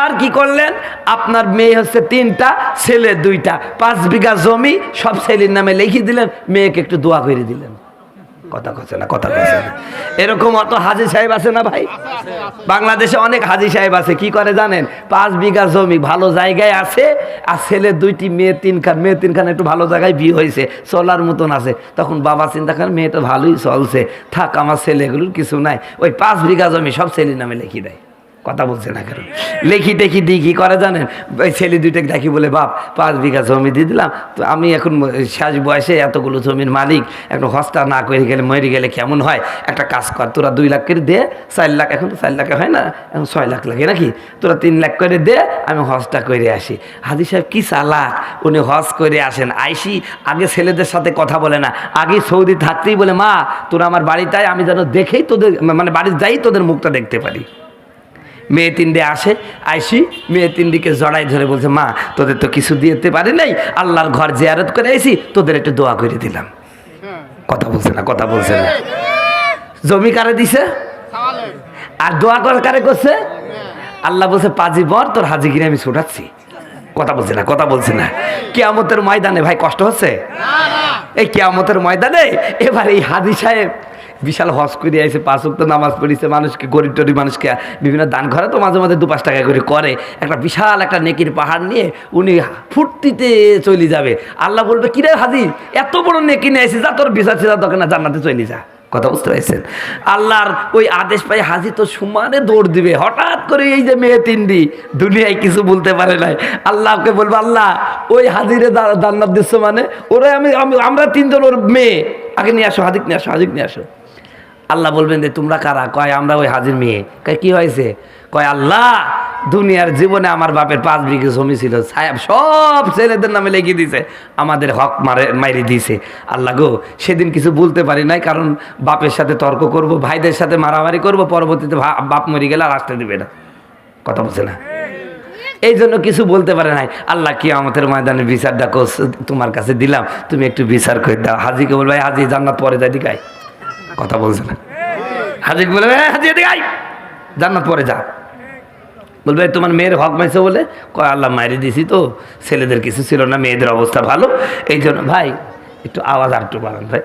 আর কি করলেন, আপনার মেয়ে হচ্ছে 3টা, ছেলে 2টা, 5 বিঘা জমি সব ছেলের নামে লিখে দিলেন, মেয়েকে একটু দোয়া করে দিলেন। কথা কচ্ছে না, কথা কচ্ছে না। এরকম অত হাজী সাহেব আছে না ভাই? বাংলাদেশে অনেক হাজী সাহেব আছে, কি করে জানেন? 5 বিঘা জমি ভালো জায়গায় আছে, আর ছেলে 2টি, মেয়ে 3খান। মেয়ে 3খান একটু ভালো জায়গায় বিয়ে হয়েছে, চলার মতন আছে। তখন বাবা চিন্তা করেন মেয়েটা ভালোই চলছে, থাক, আমার ছেলেগুলোর কিছু নাই, ওই 5 বিঘা জমি সব ছেলের নামে লিখে দেয়। কথা বলছে না কেন? লেখি টেখি দিয়ে কি করে জানেন? ওই ছেলে 2টাকে ডাকি বলে, বাপ 5 বিঘা জমি দিয়ে দিলাম, তো আমি এখন শেষ বয়সে এতগুলো জমির মালিক, এখন হস্তা না করে গেলে, মরে গেলে কেমন হয়? একটা কাজ কর, তোরা 2 লাখ করে দে, 4 লাখ, এখন তো 4 লাখে হয় না, এখন 6 লাখ লাগে নাকি, তোরা 3 লাখ করে দে, আমি হজটা করে আসি। হাজী সাহেব কি চালাক, উনি হজ করে আসেন, আইসি আগে ছেলেদের সাথে কথা বলে না, আগে সৌদি থাকতেই বলে, মা তোরা আমার বাড়িতে আয়, আমি যেন দেখেই তোদের, মানে বাড়ি যাই তোদের মুখটা দেখতে পারি। মেয়ে 3টে আসে, আইসি মেয়ে 3দিকে জড়াই ধরে বলছে, মা তোদের তো কিছু দিতে পারি নাই, আল্লাহর ঘর জিয়ারত করে আইসি, তোদের একটু দোয়া করে দিলাম। কথা বলছে না, কথা বলছে না। জমি কারে দিছে আর দোয়া কারে করছে? আল্লাহ বলছে, পাজি বর তোর হাজিগিরি আমি ছুটাচ্ছি। কথা বলছে না, কথা বলছে না। কিয়ামতের ময়দানে ভাই কষ্ট হচ্ছে, এই কিয়ামতের ময়দানে এবার এই হাজী সাহেব বিশাল হজ করে আইসে, 5 ওয়াক্ত নামাজ পড়িছে, মানুষকে, গরিব টরিব মানুষকে বিভিন্ন দান ঘরে তো মাঝে মাঝে 2-5 টাকা করে করে, একটা বিশাল একটা নেকির পাহাড় নিয়ে উনি ফুর্তিতে চলে যাবে। আল্লাহ বলবে, কিরে হাজী, এত বড় নেকি নিয়ে আইসি, যা তোর বিচার ছিল তোকে না, জান্নাতে চলে যা। কথা বুঝতে পারছেন? আল্লাহর ওই আদেশ পাই হাজী তো সমানে দৌড় দিবে। হঠাৎ করে এই যে মেয়ে 3টি দুনিয়ায় কিছু বলতে পারে নাই, আল্লাহকে বলবো, আল্লাহ ওই হাজিরে জান্নাত দিচ্ছ, মানে ওরা আমরা 3জন ওর মেয়ে, আগে নিয়ে আসো, হাজিক নিয়ে আসো, হাজিক নিয়ে আসো। আল্লাহ বলবেন যে তোমরা কারা? কয় আমরা ওই হাজির মেয়ে। কয় কি হয়েছে? কয় আল্লাহ দুনিয়ার জীবনে আমার বাপের 5 বিঘা জমি ছিল, সাহেব সব ছেলেদের নামে লিখে দিয়েছে, আমাদের হক মারি দিয়েছে। আল্লাহ গো, সেদিন কিছু বলতে পারি নাই, কারণ বাপের সাথে তর্ক করব, ভাইদের সাথে মারামারি করব, পরবর্তীতে বাপ মরে গেলে আর আসতে দিবে না। কথা বলছে না, এই জন্য কিছু বলতে পারে নাই। আল্লাহ কি আমাদের ময়দানে বিচারটা তোমার কাছে দিলাম, তুমি একটু বিচার করে দাও। হাজিকে বলবে, হাজি জান্নাত পরে যাই দিকাই। কথা বলছে না। হাজি বলবে, হাজি দিকাই, জান্নাত পরে যা। বলবে তোমার মেয়ের হক মাইছে বলে? কয় আল্লাহ মাইরে দিছি তো, ছেলেদের কিছু ছিল না, মেয়েদের অবস্থা ভালো, এই জন্য। ভাই একটু আওয়াজ আর একটু বাড়ান ভাই।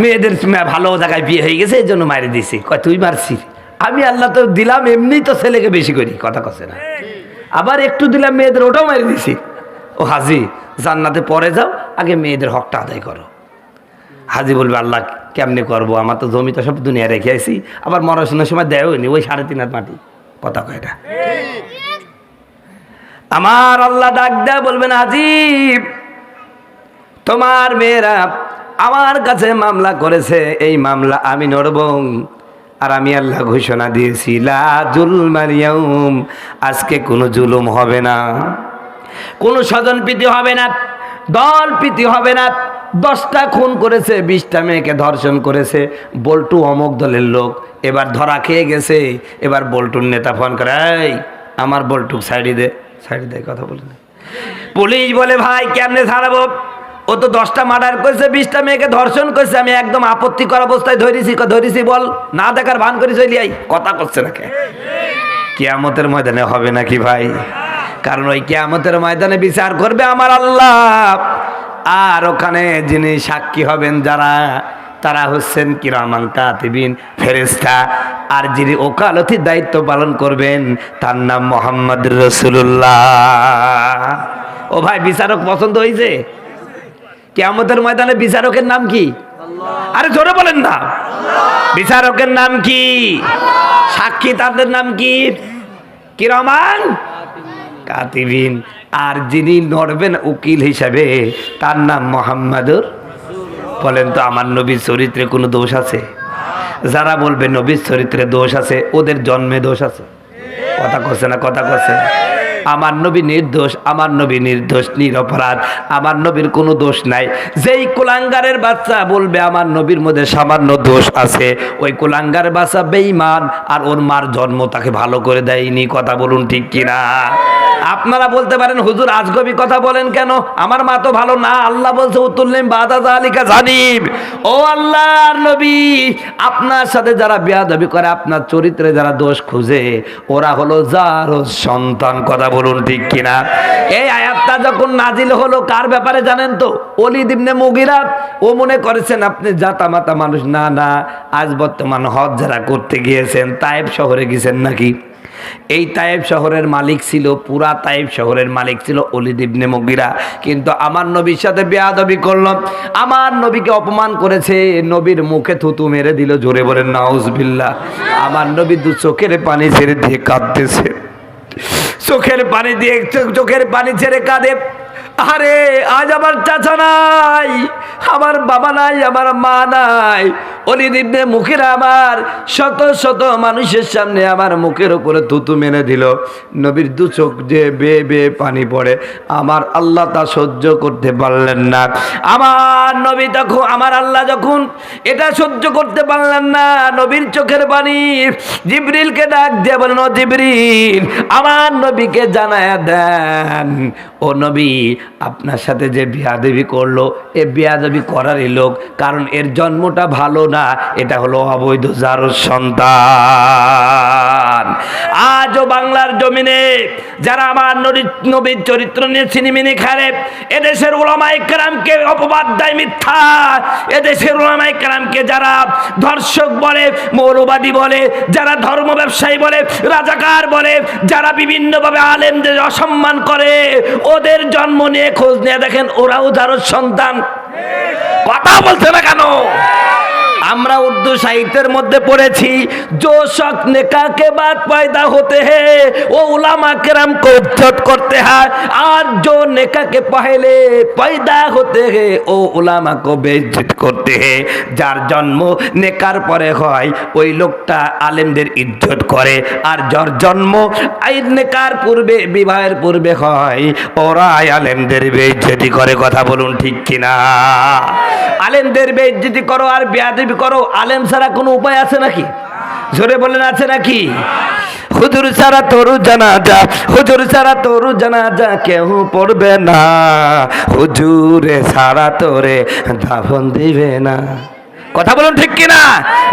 মেয়েদের ভালো জায়গায় বিয়ে হয়ে গেছে, এই জন্য মাইরে দিছি। কয় তুই মারছি? আমি আল্লাহ তো দিলাম, এমনি তো ছেলেকে বেশি করি। কথা কছে না। আবার একটু দিলাম মেয়েদের, ওটাও মাইরে দিছি। ও হাজি জান্নাতে পরে যাও, আগে মেয়েদের হকটা আদায় করো। হাজি বলবে, আল্লাহ কেমনে করবো, আমার তো জমি তো সব দুনিয়া রেখে আসি, আবার মরাশোনার সময় দেয়নি, ওই 3.5 হাত মাটি। কথা কয় না। আমার আল্লাহ ডাক দেয়া বলবেন, হাজি তোমার মেয়েরা আমার কাছে মামলা করেছে, এই মামলা আমি নড়ব। আর আমি আল্লাহ ঘোষণা দিয়েছি, লা জুলমাল ইয়াউম, আজকে কোনো জুলুম হবে না, কোনো স্বজন প্রীতি হবে না, দল প্রীতি হবে না। 10টা খুন করেছে, 20টা মেয়েকে ধর্ষণ করেছে, বল্টু অমুক দলের লোক, এবার ধরা খেয়ে গেছে। এবার বল্টুর নেতা ফোন করে, এই আমার বল্টু সাইডে দে, সাইডে দে। কথা বলে পুলিশ বলে, ভাই কেমনে ছাড়াবো, ও তো 10টা মার্ডার করেছে, 20টা মেয়েকে ধর্ষণ করেছে, আমি একদম আপত্তিকর অবস্থায় ধরেছি, বল না দেখার ভান করে চলি আই। কথা করছে না কে? কিয়ামতের ময়দানে হবে নাকি ভাই? কারণ ওই কিয়ামতের ময়দানে বিচার করবে আমার আল্লাহ, আর ওখানে যিনি সাক্ষী হবেন যারা, তারা হচ্ছেন কিরামান কাতিবিন, ফেরেশতা। আর যিনি ওকালতির দায়িত্ব পালন করবেন তার নাম মুহাম্মদ রাসূলুল্লাহ। ও ভাই, বিচারক পছন্দ হয়েছে? কিয়ামতের ময়দানে বিচারকের নাম কি? আরে জোরে বলেন না। বিচারকের নাম কি? সাক্ষী তাদের নাম কি? কিরামান কাতিবিন। আর যিনি নড়বেন উকিল হিসাবে তার নাম মুহাম্মাদুর। বলেন তো, আমার নবীর চরিত্রে কোনো দোষ আছে? যারা বলবে নবীর চরিত্রে দোষ আছে, ওদের জন্মে দোষ আছে। কথা করছে না, কথা করছে না। আমার নবী নির্দোষ, আমার নবী নির্দোষ, নিরপরাধ, আমার নবীর কোনো দোষ নাই। যেই কুলাঙ্গারের বাচ্চা বলবে আমার নবীর মধ্যে সামান্য দোষ আছে, ওই কুলাঙ্গারের বাচ্চা বেঈমান, আর ওর মার জন্ম তাকে ভালো করে দেয়নি। কথা বলুন ঠিক কিনা? আপনারা বলতে পারেন হুজুর আজগবি কথা বলেন কেন, আমার মা তো ভালো না, আল্লাহ বলছে উতুল্লিম বাদা যালিকা জানিব। ও আল্লাহর নবী, আপনার সাথে যারা বেয়াদবি করে, আপনার চরিত্রে যারা দোষ খুঁজে, ওরা হলো যার সন্তান। কথা বলুন ঠিক কিনা? এই আয়াতটা যখন নাজিল হলো কার ব্যাপারে জানেন তো? ওলীদ ইবনে মুগীরা। ও মনে করেছেন আপনি জাতামাতা মানুষ, না না, আজ বর্তমান হজ যারা করতে গিয়েছেন তায়েব শহরে গেছেন নাকি? এই তায়েব শহরের মালিক ছিল, পুরা তায়েব শহরের মালিক ছিল ওলীদ ইবনে মুগীরা। কিন্তু আমার নবীর সাথে বেয়াদবি করলো, আমার নবীকে অপমান করেছে, নবীর মুখে থুতু মেরে দিল। জোরে বলেন নাউজুবিল্লাহ। আমার নবী দু চোখের পানি ছেড়ে দিয়ে কাঁদতেছে, চোখের পানি ছেড়ে কাঁদে। আরে আজ আমার চাচা নাই, আমার বাবা নাই, আমার মা নাই। ওলীদ ইবনে মুগীরা আমার শত শত মানুষের সামনে আমার মুখের উপরে থুতু মেরে দিল। নবীর দু চোখ যে বেয়ে বেয়ে পানি পড়ে, আমার আল্লাহ তা সহ্য করতে পারলেন না। আমার নবী তখন, আমার আল্লাহ যখন এটা সহ্য করতে পারলেন না, নবীর চোখের পানি জিবরিলকে ডাক দিয়ে বলেন, ও জিবরিল, আমার নবীকে জানায়া দেন, ও নবী, আপনার সাথে যে বিয়াদবি করলো, এ বিয়াদবি করারই লোক, কারণ এর জন্মটা ভালো না, এটা হলো অবৈধ যার সন্তান। আজও বাংলার জমিনে যারা আমার নবীর চরিত্র নিয়ে ছিনিমিনি খারে, এদেশের উলামায়ে কেরামকে অপবাদ দেয় মিথ্যা, এদেশের উলামায়ে কেরামকে যারা ধর্ষক বলে, মৌলবাদী বলে, যারা ধর্ম ব্যবসায়ী বলে, রাজাকার বলে, যারা বিভিন্নভাবে আলেমদের অসম্মান করে, ওদের জন্ম নিয়ে খোঁজ নিয়ে দেখেন, ওরাও যার সন্তান। কথা বলছে না কেন? আমরা উর্দু সাহিত্যের মধ্যে পড়েছি, जो शक निकाह के बाद पैदा होते हैं वो उलमा किराम को इज्जत करते हैं, और जो निकाह के पहले पैदा होते हैं वो उलमा को बेइज्जत करते हैं। যার জন্ম নেকার পরে হয় ওই লোকটা আলেমদের ইজ্জত করে, আর যার জন্ম আইন নেকার পূর্বে, বিবাহের পূর্বে হয়, ওরা আলেমদের বেইজ্জতি করে। কথা বলুন ঠিক কিনা? আলেমদের বেইজ্জতি করো আর বেয়াদবি করো, আলেম ছাড়া কোনো উপায় আছে নাকি? জোরে বলেন, আছে নাকি? হুজুর ছাড়া তোর জানাজা, হুজুর ছাড়া তোর জানাজা কেউ পড়বে না, হুজুরে ছাড়া তোরে দাফন দিবে না। কথা বলুন ঠিক কিনা?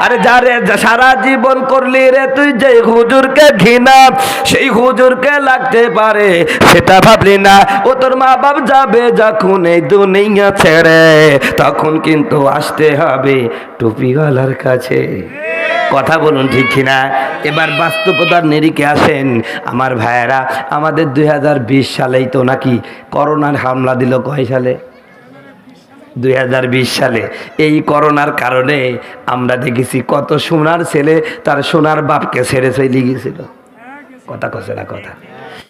আরে যারে সারা জীবন করলি রে তুই যে হুজুরকে ঘৃণা, সেই হুজুরকে লাগতে পারে সেটা ভাবলি না। ও তোর মা বাপ যাবে যখন এই দুনিয়া ছেড়ে, তখন কিন্তু আসতে হবে টুপিওয়ালার কাছে। কথা বলুন ঠিক কিনা? এবার বাস্তবতার নিরিখে আসেন আমার ভাইয়েরা, আমাদের 2020 সালেই তো নাকি করোনার হামলা দিল। কয় সালে? 2020 সালে। এই করোনার কারণে আমরা দেখেছি কত সোনার ছেলে তার সোনার বাপকে ছেড়ে চলে গিয়েছিল। কথা কছে না কথা?